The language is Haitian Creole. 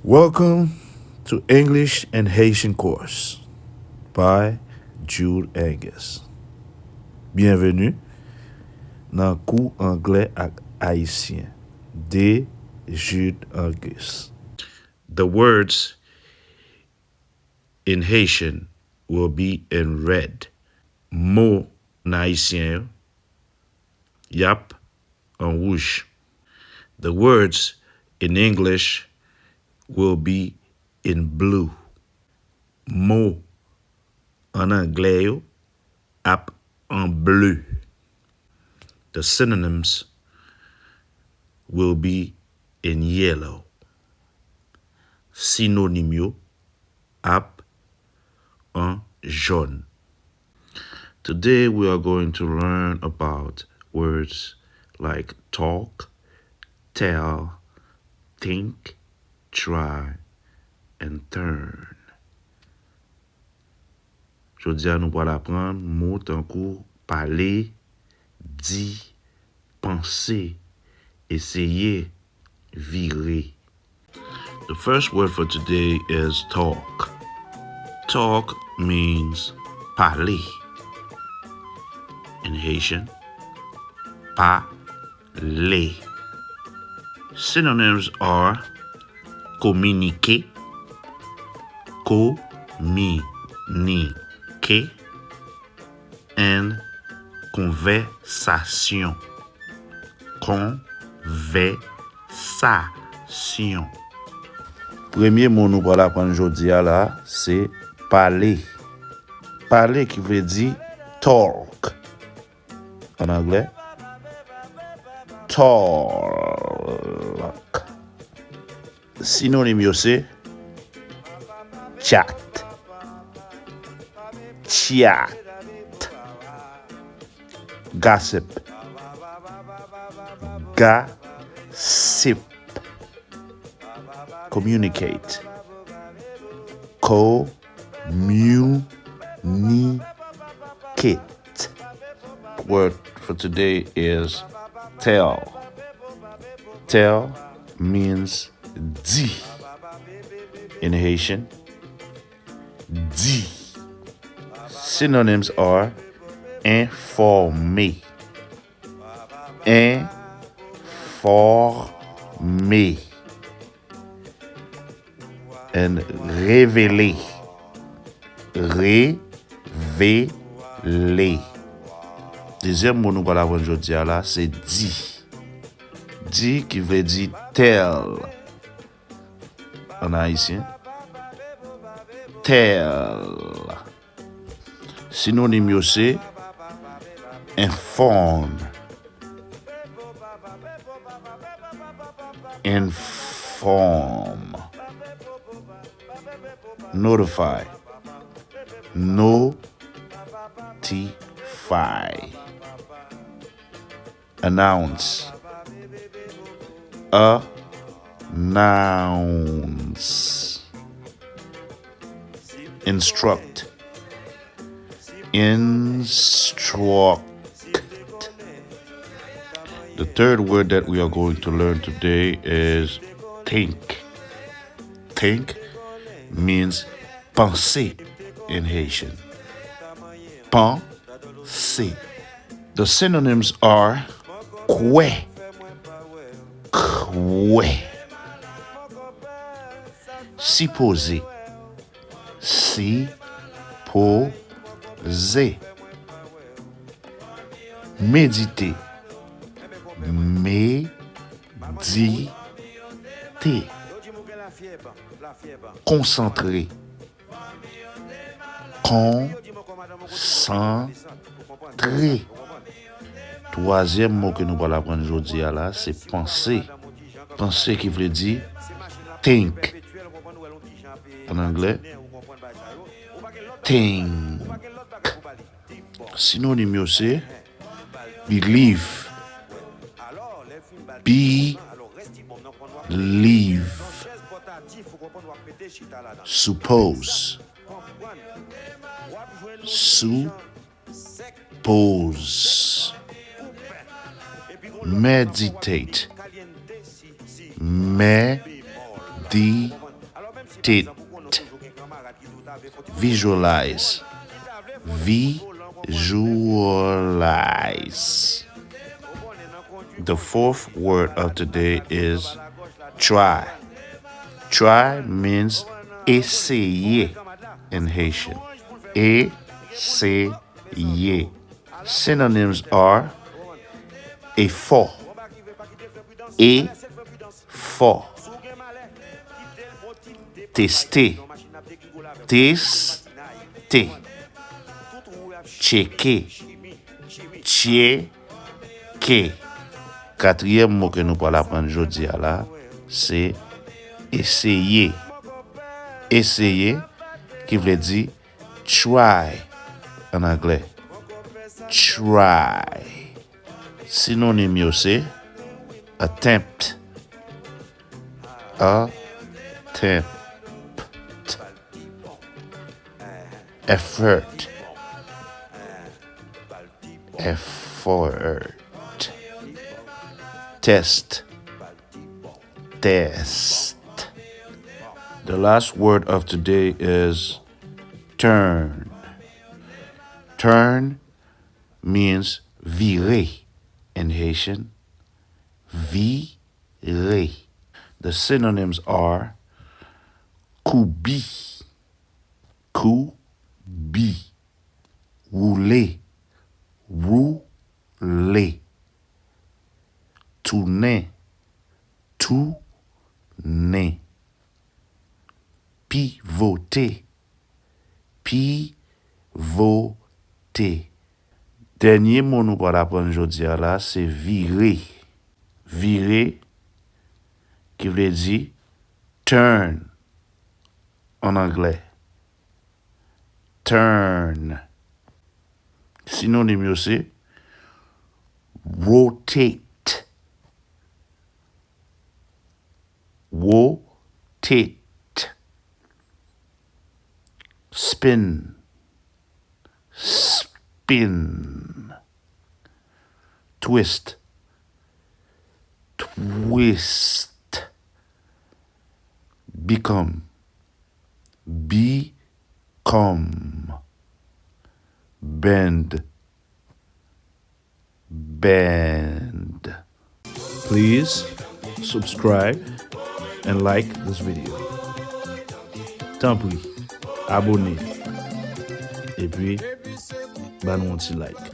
Welcome to English and Haitian course by Jude Angus. Bienvenue dans Kou Anglè ak Ayisyen de Jude Angus. The words in Haitian will be in red. Mot en Haitien yap en rouge. The words in English will be in blue. Mot en anglais ap en bleu. The synonyms will be in yellow. Synonyme yo ap en jaune. Today we are going to learn about words like talk, tell, think, try, and turn. Jodi nous allons apprendre mots tant que parler, dire, penser, essayer, virer. The first word for today is talk. Talk means parler. In Haitian, parler. Synonyms are communiquer, communiquer, and conversation. Conversation. Premier mot nous allons apprendre aujourd'hui là, c'est parler. Parler qui veut dire talk. En anglais, talk. Synonyme yo c'est chat, chat, gossip, gossip, communicate, communicate. Word for today is tell. Tell means dit. In Haitian, dit. Synonyms are informer, informer, and révéler, révéler. Deuxième mot nous allons apprendre aujourd'hui là, c'est dit. Dit qui veut dire tell. En haïtien, tell. Synonyme yo c'est inform, inform, notify, notify, announce, announce, instruct, instruct. The third word that we are going to learn today is think. Think means penser in Haitian. Penser. The synonyms are Cloué, Cloué, supposer, supposer, méditer, méditer, concentrer, concentrer. Troisième mot que nous allons apprendre aujourd'hui là, c'est penser. Penser qui veut dire think. En anglais, think. Synonyme c'est believe, believe, suppose, suppose, meditate, meditate, Rotate. Visualize. Visualize. The fourth word of today is try. Try means essayer in Haitian. Essayer. Synonyms are effort. Effort. Tester. Tester. Checker. Checker. Quatrième mot que nous allons apprendre aujourd'hui là, c'est essayer. Essayer, qui veut dire try en anglais. Try. Synonyme c'est attempt. Attempt. Effort. Effort. Test. Test. The last word of today is turn. Turn means virer in Haitian. Virer. The synonyms are Coupé. Coupé. Rouler. Rouler. Tourner. Tourner. Pivoter. Pivoter. Dernier mot nous pour apprendre aujourd'hui là, c'est virer. Virer, qui veut dire turn en anglais. Turn. Synonyme c'est rotate. Rotate. Spin. Spin. Twist. Twist. Become. Become. Bend. Bend. Please subscribe and like this video. Tant pis, abonnez. Et puis, bah nous on like.